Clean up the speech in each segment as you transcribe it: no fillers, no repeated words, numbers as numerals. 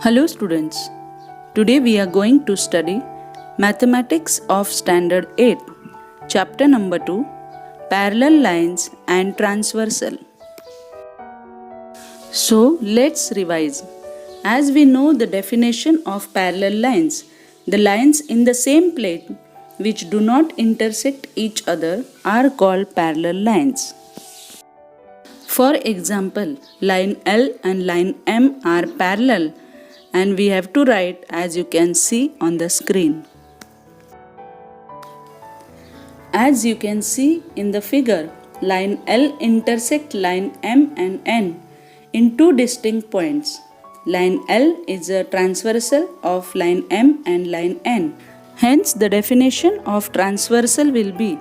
Hello students, today we are going to study Mathematics of Standard 8, Chapter number 2, Parallel Lines and Transversal. So let's revise. As we know the definition of parallel lines, the lines in the same plane which do not intersect each other are called parallel lines. For example, line L and line M are parallel and we have to write as you can see on the screen. As you can see in the figure, line L intersect line M and N in two distinct points. Line L is a transversal of line M and line N. Hence, the definition of transversal will be,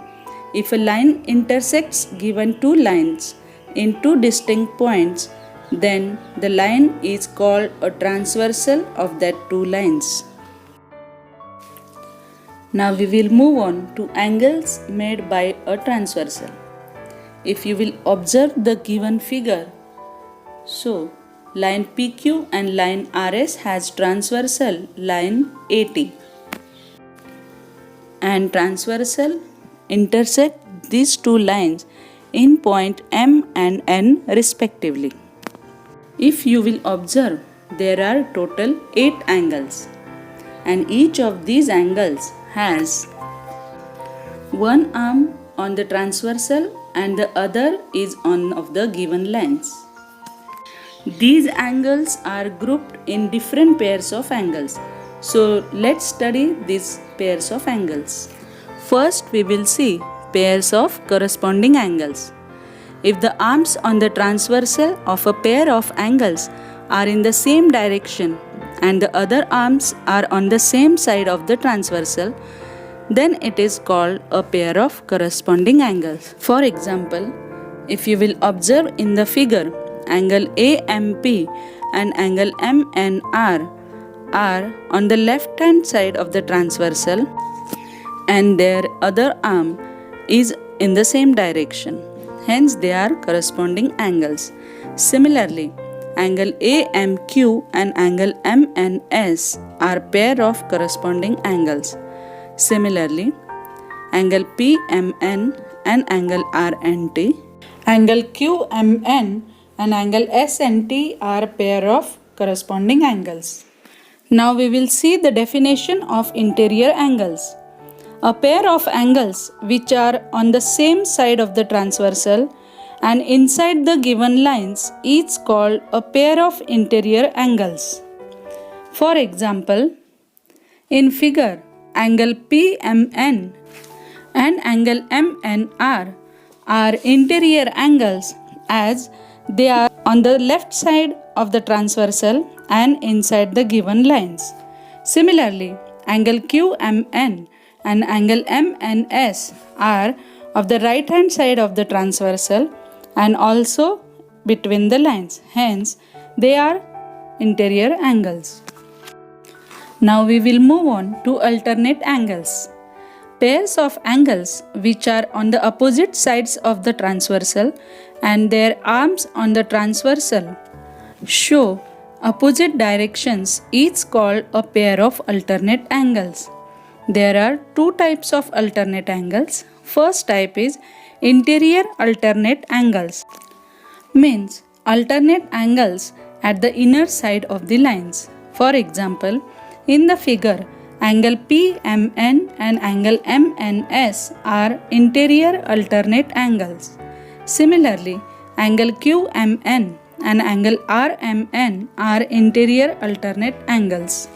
if a line intersects given two lines in two distinct points, then the line is called a transversal of that two lines. Now we will move on to angles made by a transversal. If you will observe the given figure, so line PQ and line RS has transversal line AT, and transversal intersect these two lines in point M and N respectively. If you will observe, there are total 8 angles, and each of these angles has one arm on the transversal and the other is on of the given lines. These angles are grouped in different pairs of angles. So let's study these pairs of angles. First we will see pairs of corresponding angles. If the arms on the transversal of a pair of angles are in the same direction and the other arms are on the same side of the transversal, then it is called a pair of corresponding angles. For example, if you will observe in the figure, angle AMP and angle MNR are on the left hand side of the transversal and their other arm is in the same direction. Hence, they are corresponding angles. Similarly, angle AMQ and angle MNS are pair of corresponding angles. Similarly, angle PMN and angle RNT, angle QMN and angle SNT are pair of corresponding angles. Now we will see the definition of interior angles. A pair of angles which are on the same side of the transversal and inside the given lines is called a pair of interior angles. For example, in figure, angle PMN and angle MNR are interior angles as they are on the left side of the transversal and inside the given lines. Similarly, angle QMN and angle MNS are of the right hand side of the transversal and also between the lines. Hence, they are interior angles. Now we will move on to alternate angles. Pairs of angles which are on the opposite sides of the transversal and their arms on the transversal show opposite directions is called a pair of alternate angles. There are two types of alternate angles. First type is interior alternate angles. Means alternate angles at the inner side of the lines. For example, in the figure, angle PMN and angle MNS are interior alternate angles. Similarly, angle QMN and angle RMN are interior alternate angles.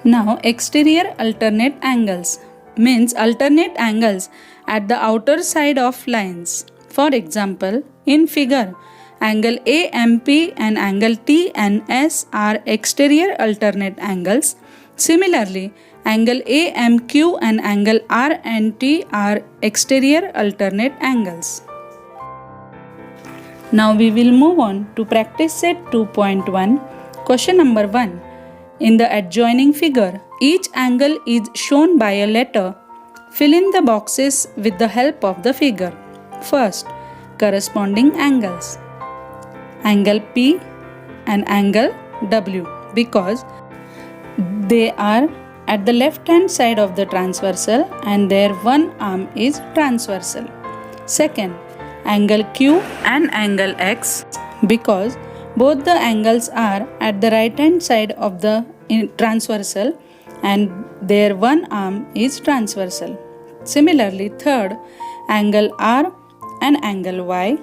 Now, exterior alternate angles means alternate angles at the outer side of lines. For example, in figure, angle AMP and angle TNS are exterior alternate angles. Similarly, angle AMQ and angle RNT are exterior alternate angles. Now we will move on to practice set 2.1. Question number 1. In the adjoining figure, each angle is shown by a letter. Fill in the boxes with the help of the figure. First, corresponding angles. Angle P and angle W. because they are at the left hand side of the transversal and their one arm is transversal. Second, angle Q and angle X because both the angles are at the right hand side of the transversal and their one arm is transversal. Similarly, third, angle R and angle Y.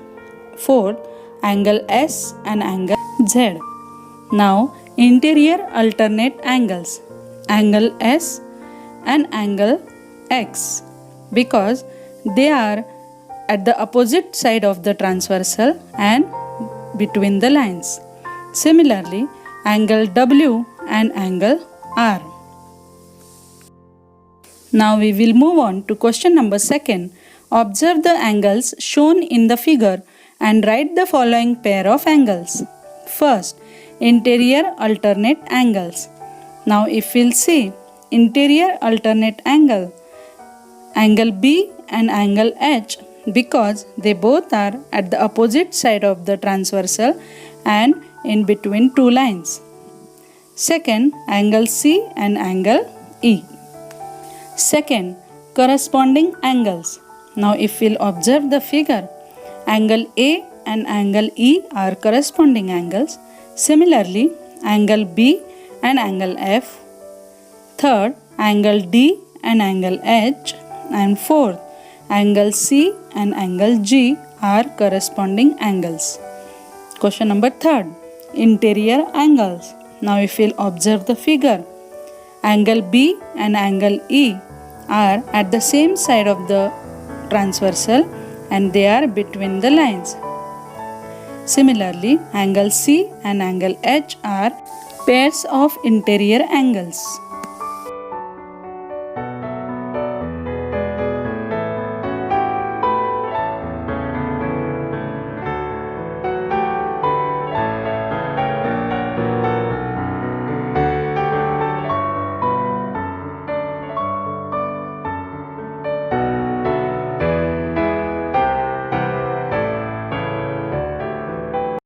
Fourth, angle S and angle Z. Now, interior alternate angles. Angle S and angle X because they are at the opposite side of the transversal and between the lines. Similarly, angle W and angle R. Now we will move on to question number 2. Observe the angles shown in the figure and write the following pair of angles. First, interior alternate angles. Now if we'll see interior alternate angle, angle B and angle H because they both are at the opposite side of the transversal and in between two lines. Second, angle C and angle E. Second, corresponding angles. Now if we'll observe the figure, angle A and angle E are corresponding angles. Similarly, angle B and angle F. Third, angle D and angle H. And fourth, angle C and angle G are corresponding angles. Question number 3. Interior angles. Now if we'll observe the figure, angle B and angle E are at the same side of the transversal and they are between the lines. Similarly, angle C and angle H are pairs of interior angles.